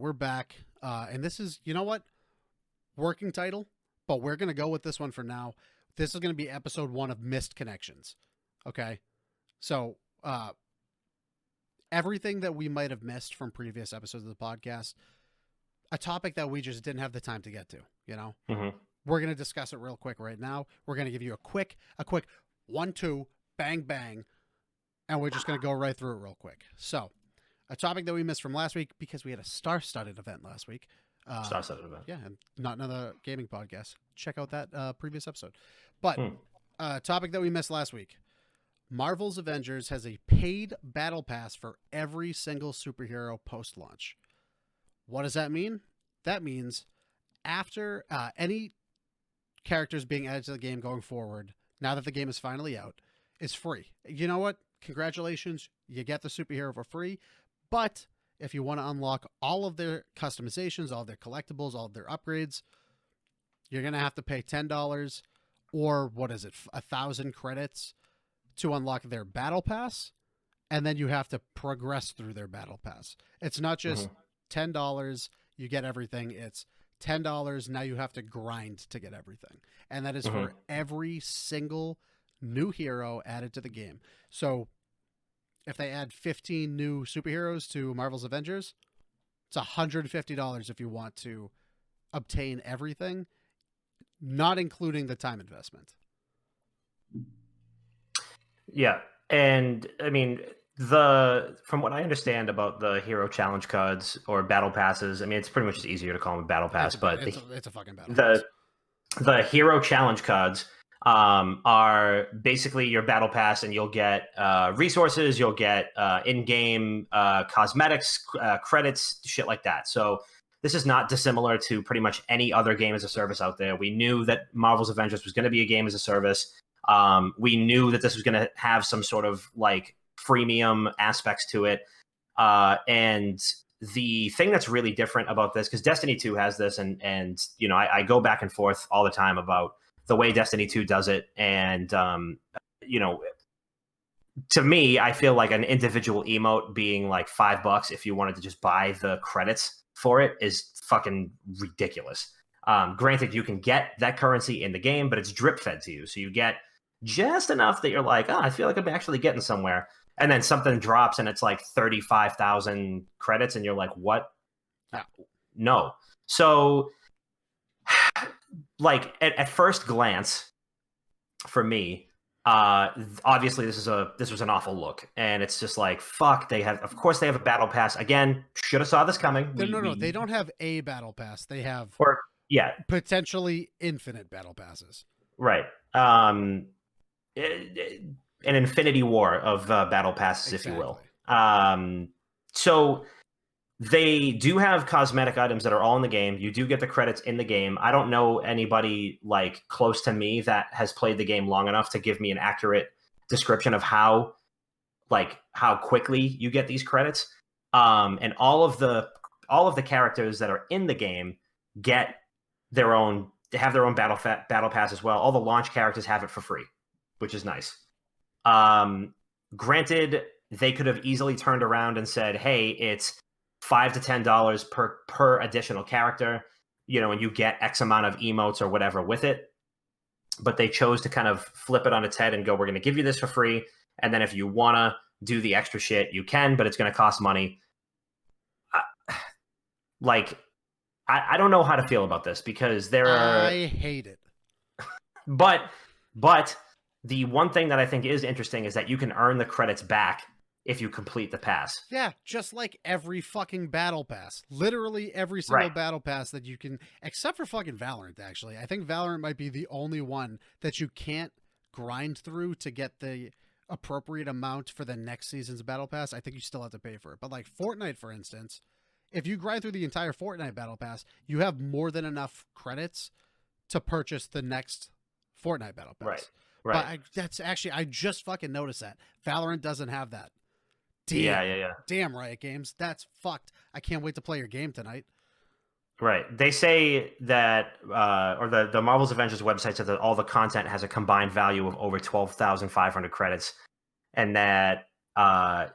we're back. And this is, you know what? Working title, but we're going to go with this one for now. This is going to be episode 1 of Missed Connections. Okay. So, everything that we might have missed from previous episodes of the podcast, a topic that we just didn't have the time to get to, you know? Mm-hmm. We're going to discuss it real quick right now. We're going to give you a quick 1-2, bang, bang, and we're just going to go right through it real quick. So, a topic that we missed from last week because we had a star-studded event last week. Star-studded event. Yeah, and not another gaming podcast. Check out that previous episode. But topic that we missed last week. Marvel's Avengers has a paid battle pass for every single superhero post-launch. What does that mean? That means after any characters being added to the game going forward, now that the game is finally out, is free. You know what? Congratulations. You get the superhero for free. But if you want to unlock all of their customizations, all of their collectibles, all of their upgrades, you're going to have to pay $10 or 1,000 credits to unlock their battle pass. And then you have to progress through their battle pass. It's not just $10, you get everything. It's $10, now you have to grind to get everything. And that is for every single new hero added to the game. So if they add 15 new superheroes to Marvel's Avengers, it's $150 if you want to obtain everything, not including the time investment. Yeah. And I mean, from what I understand about the hero challenge cards or battle passes, I mean, it's pretty much just easier to call them a battle pass, it's a fucking battle pass. The hero challenge cards are basically your battle pass, and you'll get resources, you'll get in-game cosmetics, credits, shit like that. So this is not dissimilar to pretty much any other game as a service out there. We knew that Marvel's Avengers was going to be a game as a service. We knew that this was going to have some sort of like freemium aspects to it. And the thing that's really different about this, because Destiny 2 has this, and you know, I go back and forth all the time about the way Destiny 2 does it. And, you know, to me, I feel like an individual emote being like $5 if you wanted to just buy the credits for it is fucking ridiculous. Granted, you can get that currency in the game, but it's drip fed to you. So you get just enough that you're like, oh, I feel like I'm actually getting somewhere. And then something drops and it's like 35,000 credits. And you're like, what? No. So like at first glance for me, obviously this was an awful look, and it's just like, fuck, of course they have a battle pass. Again, should have saw this coming. No, they don't have a battle pass. They have potentially infinite battle passes. Right. An infinity war of battle passes, exactly, if you will. So they do have cosmetic items that are all in the game. You do get the credits in the game. I don't know anybody like close to me that has played the game long enough to give me an accurate description of how quickly you get these credits. And all of the characters that are in the game have their own battle pass as well. All the launch characters have it for free, which is nice. Granted, they could have easily turned around and said, hey, it's $5 to $10 per additional character, you know, and you get X amount of emotes or whatever with it. But they chose to kind of flip it on its head and go, we're going to give you this for free. And then if you want to do the extra shit, you can, but it's going to cost money. I don't know how to feel about this, because I hate it. But the one thing that I think is interesting is that you can earn the credits back if you complete the pass. Yeah, just like every fucking battle pass. Literally every single battle pass that you can, except for fucking Valorant, actually. I think Valorant might be the only one that you can't grind through to get the appropriate amount for the next season's battle pass. I think you still have to pay for it. But like Fortnite, for instance, if you grind through the entire Fortnite battle pass, you have more than enough credits to purchase the next Fortnite battle pass. Right. But I just fucking noticed that. Valorant doesn't have that. Damn. Yeah. Damn, Riot Games. That's fucked. I can't wait to play your game tonight. Right. They say that, or the Marvel's Avengers website said that all the content has a combined value of over 12,500 credits, and that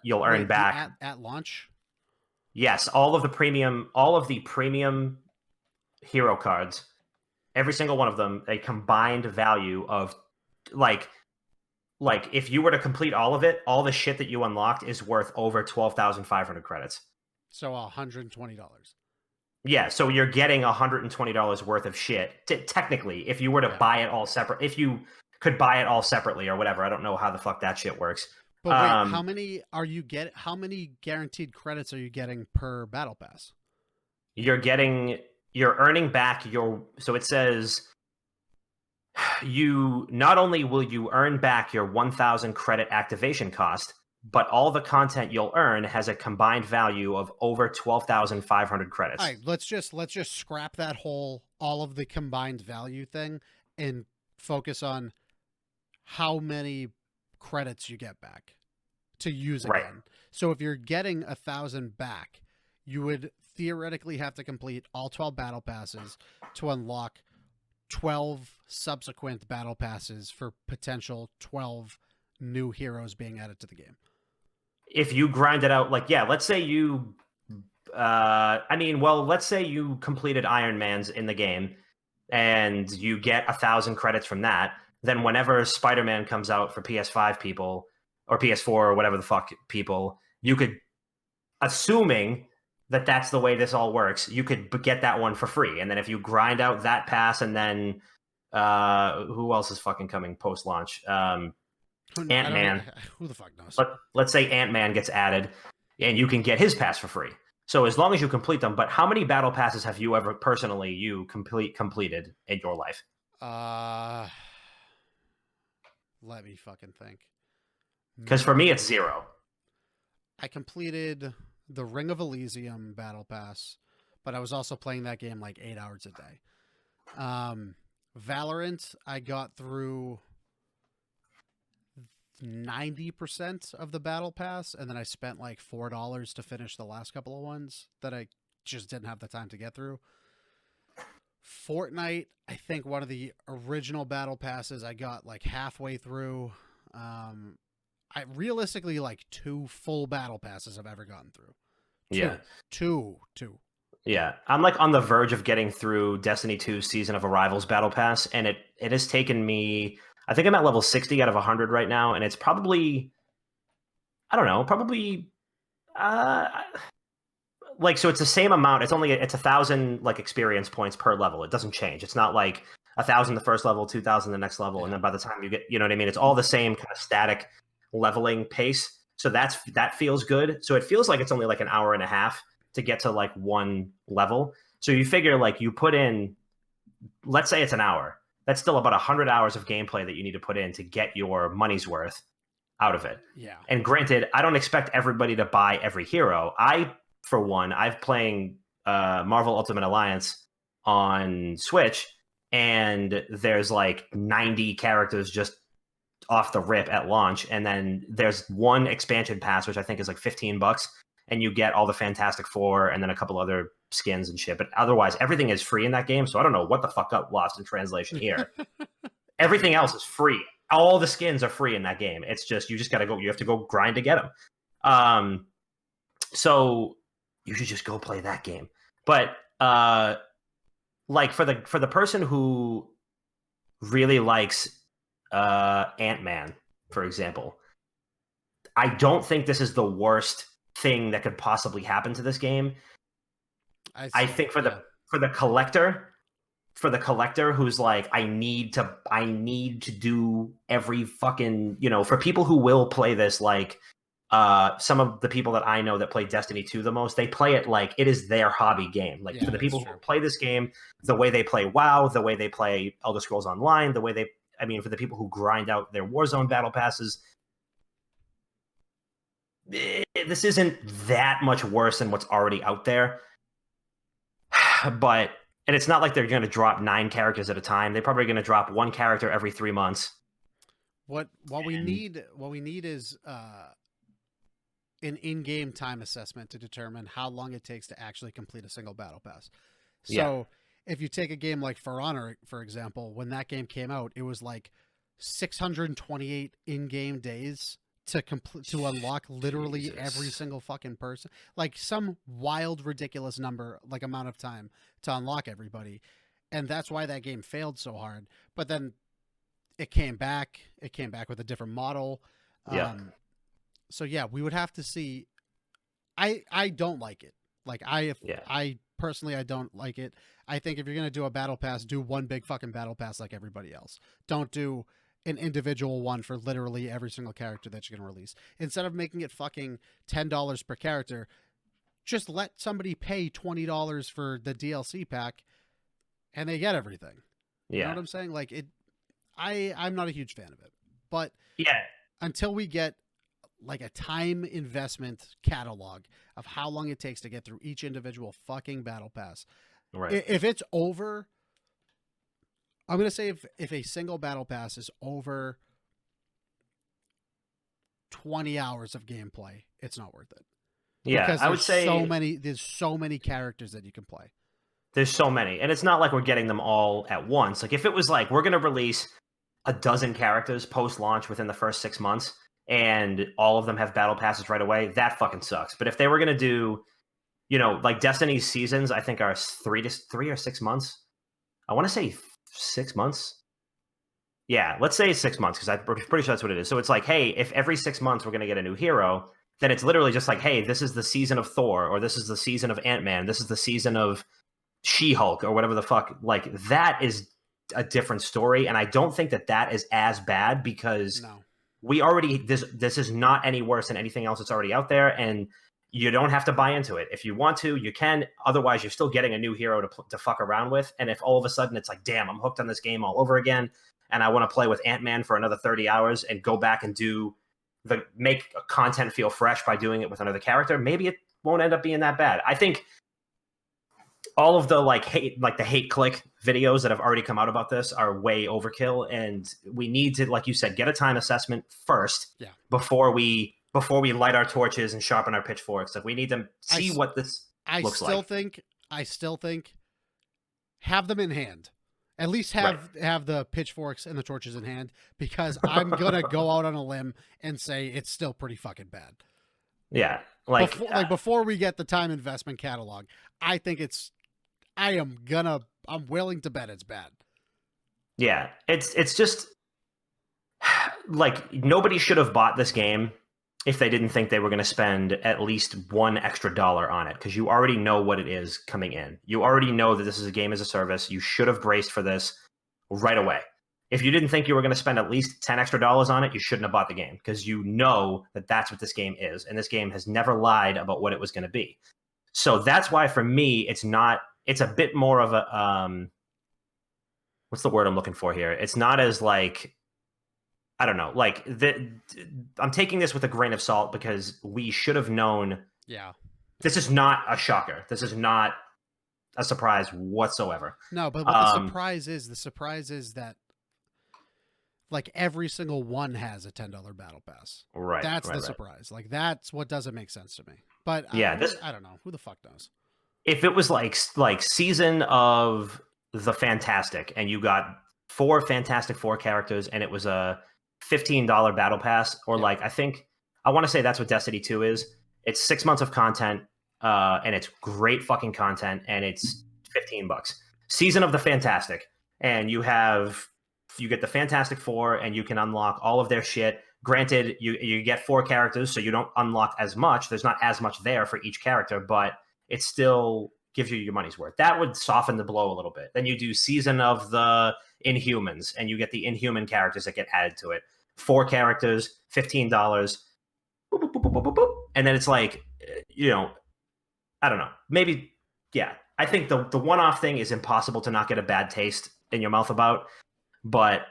you'll earn back at launch. Yes, all of the premium hero cards, every single one of them, a combined value of like if you were to complete all of it, all the shit that you unlocked is worth over 12,500 credits. So $120. Yeah, so you're getting $120 worth of shit. Technically, if you were to buy it all separate, if you could buy it all separately or whatever, I don't know how the fuck that shit works. But wait, how many how many guaranteed credits are you getting per battle pass? You're earning back so it says you not only will you earn back your 1,000 credit activation cost, but all the content you'll earn has a combined value of over 12,500 credits. All right, let's just scrap that whole all of the combined value thing and focus on how many credits you get back to use again. Right. So if you're getting 1,000 back, you would theoretically have to complete all 12 battle passes to unlock 12 subsequent battle passes for potential 12 new heroes being added to the game. If you grind it out, let's say you let's say you completed Iron Man's in the game and you get 1,000 credits from that, then whenever Spider-Man comes out for PS5 people or PS4 or whatever the fuck people, you could, assuming that that's the way this all works, you could get that one for free. And then if you grind out that pass, and then who else is fucking coming post-launch? Ant-Man. Who the fuck knows? Let's say Ant-Man gets added, and you can get his pass for free. So as long as you complete them. But how many battle passes have you ever personally completed in your life? Let me fucking think. Because for me, it's 0. I completed the Ring of Elysium battle pass, but I was also playing that game like 8 hours a day. Valorant, I got through 90% of the battle pass, and then I spent like $4 to finish the last couple of ones that I just didn't have the time to get through. Fortnite, I think one of the original battle passes I got like halfway through. I realistically like 2 full battle passes I've ever gotten through. Two. Yeah, I'm like on the verge of getting through Destiny 2 Season of Arrival's battle pass, and it has taken me, I think I'm at level 60 out of 100 right now, and it's probably, I don't know, so it's the same amount. It's 1,000 like experience points per level. It doesn't change. It's not like 1,000 the first level, 2,000 the next level, and then by the time you get, you know what I mean? It's all the same kind of static leveling pace. So that feels good. So it feels like it's only like an hour and a half to get to like one level. So you figure like you put in, let's say it's an hour. That's still about 100 hours of gameplay that you need to put in to get your money's worth out of it. Yeah. And granted, I don't expect everybody to buy every hero. For one, I've playing Marvel Ultimate Alliance on Switch, and there's like 90 characters just off the rip at launch, and then there's one expansion pass which I think is like $15, and you get all the Fantastic Four and then a couple other skins and shit. But otherwise, everything is free in that game, so I don't know what the fuck got lost in translation here. Everything else is free. All the skins are free in that game. It's just you have to go grind to get them. So you should just go play that game. But like for the person who really likes Ant-Man, for example, I don't think this is the worst thing that could possibly happen to this game. I think for the collector who's like, I need to do every fucking, for people who will play this, like some of the people that I know that play Destiny 2 the most, they play it like it is their hobby game. Like for the people who play this game, the way they play WoW, the way they play Elder Scrolls Online, for the people who grind out their Warzone battle passes, this isn't that much worse than what's already out there. And it's not like they're going to drop 9 characters at a time. They're probably going to drop 1 character every 3 months. What we need is an in-game time assessment to determine how long it takes to actually complete a single battle pass. So if you take a game like For Honor, for example, when that game came out, it was like 628 in-game days to unlock literally Jesus. every single fucking person, like some wild ridiculous number, like amount of time to unlock everybody, and that's why that game failed so hard. But then it came back with a different model. Yeah. So yeah, we would have to see. I don't like it. Like I personally, I don't like it. I think if you're gonna do a battle pass, do one big fucking battle pass like everybody else. Don't do an individual one for literally every single character that you're gonna release. Instead of making it fucking $10 per character, just let somebody pay $20 for the DLC pack, and they get everything. You know what I'm saying? Like it. I'm not a huge fan of it, but Yeah. until we get like a time investment catalog of how long it takes to get through each individual fucking battle pass. Right. If it's over, I'm going to say if a single battle pass is over 20 hours of gameplay, it's not worth it. Yeah, because I would say there's so many characters that you can play. There's so many, and it's not like we're getting them all at once. Like if it was like we're going to release a dozen characters post-launch within the first 6 months, and all of them have battle passes right away, that fucking sucks. But if they were going to do, like Destiny's seasons, I think are 3 or 6 months. I want to say 6 months. Yeah, let's say 6 months because I'm pretty sure that's what it is. So it's like, hey, if every 6 months we're going to get a new hero, then it's literally just like, hey, this is the season of Thor, or this is the season of Ant-Man, this is the season of She-Hulk, or whatever the fuck. Like that is a different story, and I don't think that is as bad because we already this is not any worse than anything else that's already out there, and you don't have to buy into it. If you want to, you can. Otherwise, you're still getting a new hero to fuck around with. And if all of a sudden it's like, damn, I'm hooked on this game all over again, and I want to play with Ant-Man for another 30 hours and go back and make content feel fresh by doing it with another character, maybe it won't end up being that bad. I think all of the the hate click videos that have already come out about this are way overkill, and we need to, like you said, get a time assessment first before we light our torches and sharpen our pitchforks. Like we need to see what this looks like. I still think have them in hand. At least have the pitchforks and the torches in hand, because I'm gonna go out on a limb and say it's still pretty fucking bad. Yeah, before we get the time investment catalog, I think I'm willing to bet it's bad. Yeah, it's just like nobody should have bought this game if they didn't think they were going to spend at least $1 extra on it, because you already know what it is coming in. You already know that this is a game as a service. You should have braced for this right away. If you didn't think you were going to spend at least $10 extra on it, you shouldn't have bought the game, because you know that that's what this game is, and this game has never lied about what it was going to be. So that's why for me, it's a bit more of a what's the word I'm looking for here? It's not as like, I don't know, like I'm taking this with a grain of salt, because we should have known. Yeah. This is not a shocker. This is not a surprise whatsoever. No, but what the surprise is that like every single one has a $10 battle pass. Right. That's the surprise. Like that's what doesn't make sense to me. But yeah, I don't know. Who the fuck knows? If it was like season of the Fantastic, and you got 4 Fantastic Four characters, and it was a $15 battle pass, or like I want to say that's what Destiny 2 is. It's 6 months of content, and it's great fucking content, and it's $15. Season of the Fantastic, and you get the Fantastic Four, and you can unlock all of their shit. Granted, you get 4 characters, so you don't unlock as much. There's not as much there for each character, but it still gives you your money's worth. That would soften the blow a little bit. Then you do Season of the Inhumans, and you get the Inhuman characters that get added to it. 4 characters, $15. Boop, boop, boop, boop, boop, boop. And then it's like, I don't know. Maybe, yeah. I think the one-off thing is impossible to not get a bad taste in your mouth about. But,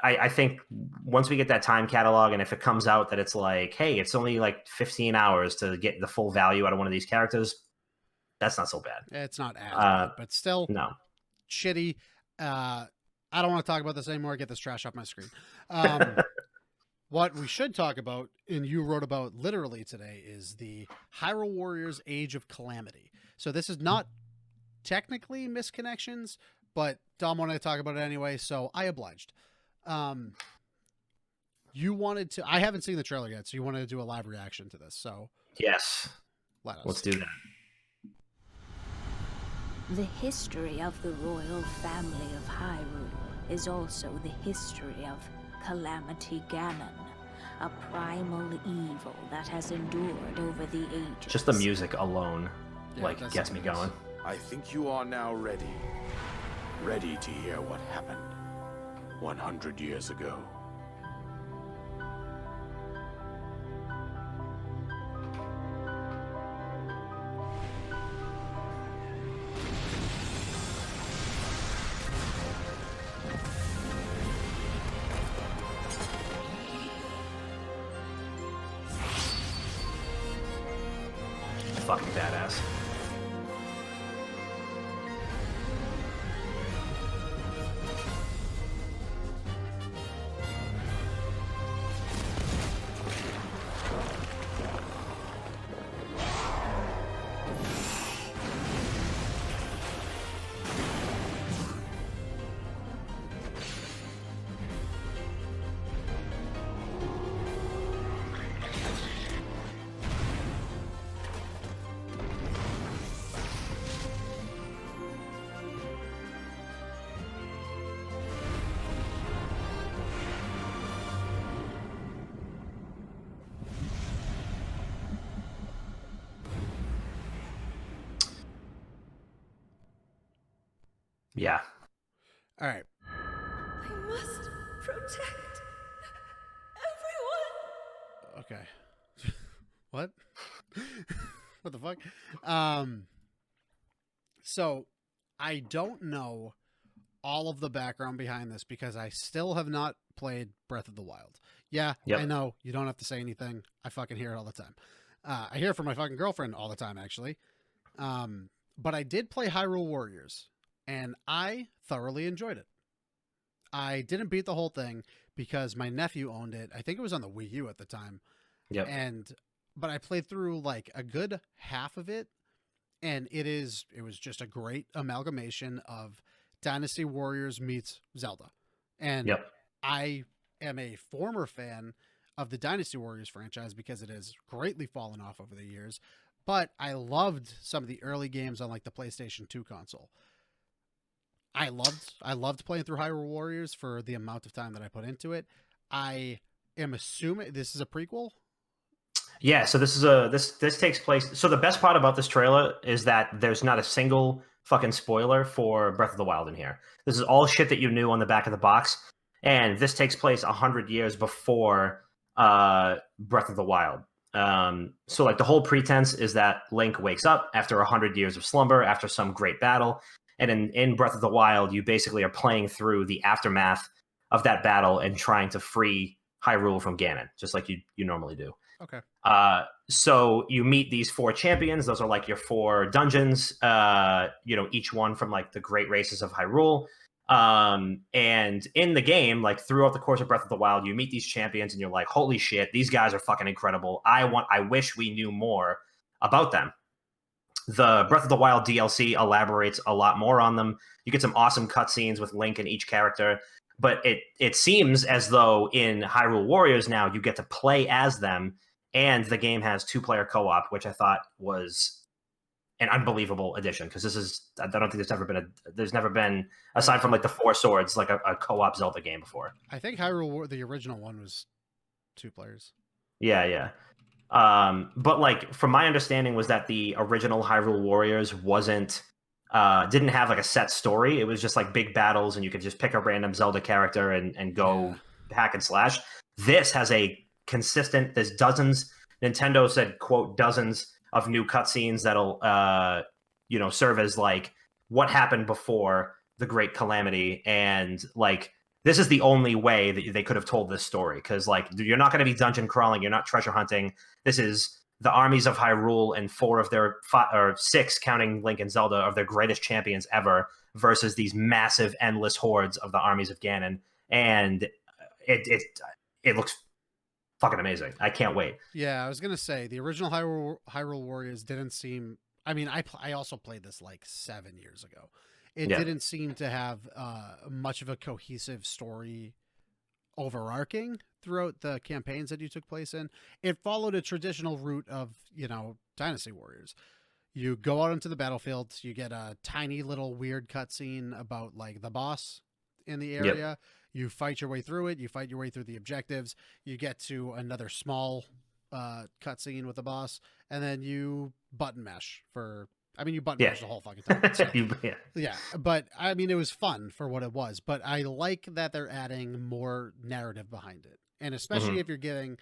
I think once we get that time catalog, and if it comes out that it's like, hey, it's only like 15 hours to get the full value out of one of these characters, that's not so bad. It's not as bad, but still shitty. I don't want to talk about this anymore. Get this trash off my screen. What we should talk about, and you wrote about literally today, is the Hyrule Warriors Age of Calamity. So this is not technically Misconnections, but Dom wanted to talk about it anyway, so I obliged. you wanted to. I haven't seen the trailer yet, so you wanted to do a live reaction to this. So Yes, let us. let's do that. The history of the royal family of Hyrule is also the history of Calamity Ganon, a primal evil that has endured over the ages. Just the music alone, Yeah, gets me going. I think you are now ready. Ready to hear what happened 100 years ago. Fucking badass. Yeah. All right. I must protect everyone. Okay. What? What the fuck? So I don't know all of the background behind this because I still have not played Breath of the Wild. Yeah, Yep. I know you don't have to say anything. I fucking hear it all the time. I hear it from my fucking girlfriend all the time, actually. But I did play Hyrule Warriors, and I thoroughly enjoyed it. I didn't beat the whole thing because my nephew owned it. I think it was on the Wii U at the time. Yep. But I played through like a good half of it, and it was just a great amalgamation of Dynasty Warriors meets Zelda. And Yep. I am a former fan of the Dynasty Warriors franchise because it has greatly fallen off over the years, but I loved some of the early games on like the PlayStation 2 console. I loved playing through Hyrule Warriors for the amount of time that I put into it. I am assuming this is a prequel. Yeah, so this takes place. So the best part about this trailer is that there's not a single fucking spoiler for Breath of the Wild in here. This is all shit that you knew on the back of the box, and this takes place 100 years before Breath of the Wild. So like the whole pretense is that Link wakes up after 100 years of slumber after some great battle, and in Breath of the Wild, you basically are playing through the aftermath of that battle and trying to free Hyrule from Ganon, just like you normally do. Okay. So you meet these 4 champions. Those are like your 4 dungeons, each one from like the great races of Hyrule. And in the game, like throughout the course of Breath of the Wild, you meet these champions and you're like, holy shit, these guys are fucking incredible. I wish we knew more about them. The Breath of the Wild DLC elaborates a lot more on them. You get some awesome cutscenes with Link and each character. But it seems as though in Hyrule Warriors now you get to play as them, and the game has 2-player co-op, which I thought was an unbelievable addition because I don't think there's never been aside from like the 4 Swords like a co-op Zelda game before. I think Hyrule the original one was 2 players. Yeah. But like from my understanding was that the original Hyrule Warriors didn't have like a set story. It was just like big battles and you could just pick a random Zelda character and go hack and slash. This has there's dozens. Nintendo said, quote, dozens of new cutscenes that'll serve as like what happened before the Great Calamity. And like this is the only way that they could have told this story because like you're not going to be dungeon crawling, you're not treasure hunting. This is the armies of Hyrule and 4 of their 5 or 6, counting Link and Zelda, of their greatest champions ever versus these massive, endless hordes of the armies of Ganon. And it looks fucking amazing. I can't wait. Yeah, I was gonna say the original Hyrule Warriors didn't seem. I mean, I also played this like 7 years ago. It didn't seem to have much of a cohesive story overarching throughout the campaigns that you took place in. It followed a traditional route of, Dynasty Warriors. You go out into the battlefield, you get a tiny little weird cutscene about like the boss in the area. Yep. You fight your way through it. You fight your way through the objectives. You get to another small cutscene with the boss, and then you button mash for. I mean, you button mash the whole fucking time. But still. Yeah, but I mean, it was fun for what it was. But I like that they're adding more narrative behind it, and especially if you're getting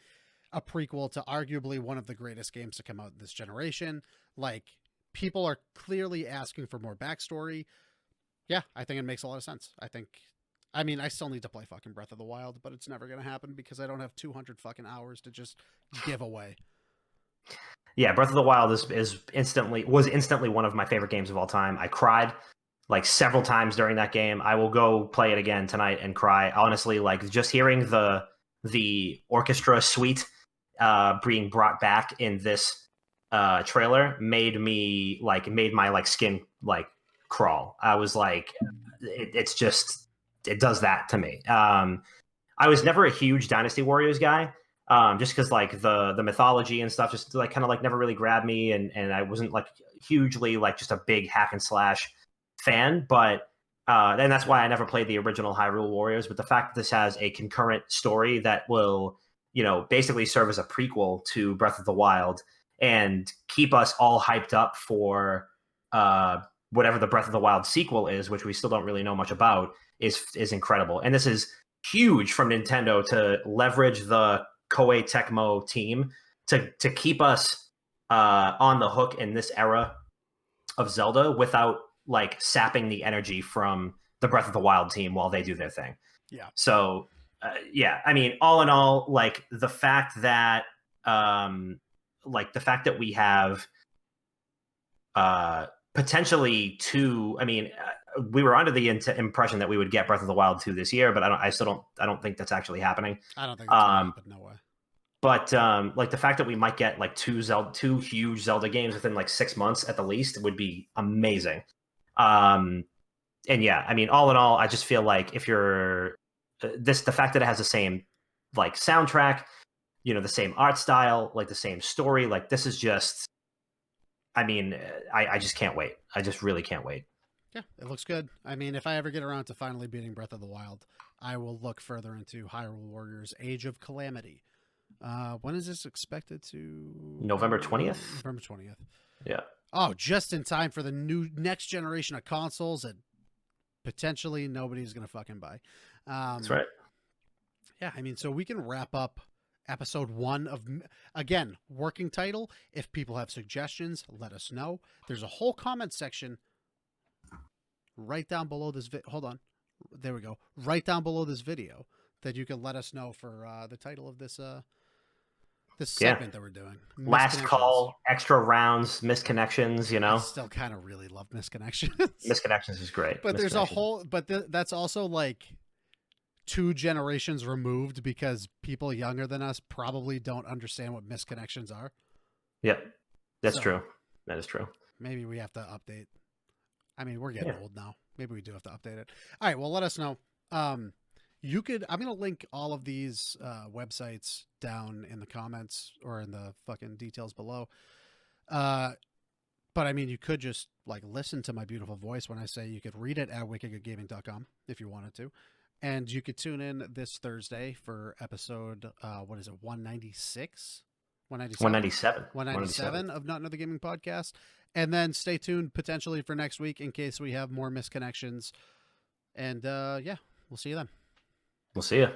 a prequel to arguably one of the greatest games to come out this generation. Like, people are clearly asking for more backstory. Yeah, I think it makes a lot of sense. I mean, I still need to play fucking Breath of the Wild, but it's never going to happen because I don't have 200 fucking hours to just give away. Yeah, Breath of the Wild was instantly one of my favorite games of all time. I cried like several times during that game. I will go play it again tonight and cry. Honestly, like just hearing the orchestra suite being brought back in this trailer made my like skin like crawl. I was like, it does that to me. I was never a huge Dynasty Warriors guy, just because like the mythology and stuff just like kind of like never really grabbed me, and I wasn't like hugely like just a big hack and slash fan. But and that's why I never played the original Hyrule Warriors. But the fact that this has a concurrent story that will, basically serve as a prequel to Breath of the Wild and keep us all hyped up for whatever the Breath of the Wild sequel is, which we still don't really know much about, is incredible. And this is huge from Nintendo to leverage the Koei Tecmo team to keep us on the hook in this era of Zelda without like sapping the energy from the Breath of the Wild team while they do their thing. Yeah. So yeah, I mean, all in all, like the fact that we have potentially two. I mean, we were under the impression that we would get Breath of the Wild 2 this year, but I don't think that's actually happening. I don't think that's gonna happen, no way. But like the fact that we might get like two huge Zelda games within like 6 months at the least would be amazing. And yeah, I mean, all in all, I just feel like if you're the fact that it has the same like soundtrack, the same art style, like the same story, like this is just, I mean, I just can't wait. I just really can't wait. Yeah, it looks good. I mean, if I ever get around to finally beating Breath of the Wild, I will look further into Hyrule Warriors Age of Calamity. When is this expected to? November 20th? November 20th. Yeah. Oh, just in time for the new next generation of consoles that potentially nobody's going to fucking buy. That's right. Yeah, I mean, so we can wrap up episode 1 of, again, working title. If people have suggestions, let us know. There's a whole comment section right down below this hold on, there we go, right down below this video that you can let us know for the title of this this segment that we're doing. Last call, extra rounds, misconnections. I still kind of really love misconnections. Misconnections is great, but there's a whole, but that's also like 2 generations removed because people younger than us probably don't understand what misconnections are. Yep, that's true. That is true. Maybe we have to update. I mean, we're getting old now. Maybe we do have to update it. All right, well, let us know. I'm going to link all of these websites down in the comments or in the fucking details below. But I mean, you could just like listen to my beautiful voice when I say you could read it at wickedgaming.com if you wanted to. And you could tune in this Thursday for episode, 196? 197 of Not Another Gaming Podcast. And then stay tuned potentially for next week in case we have more misconnections. And yeah, we'll see you then. We'll see you.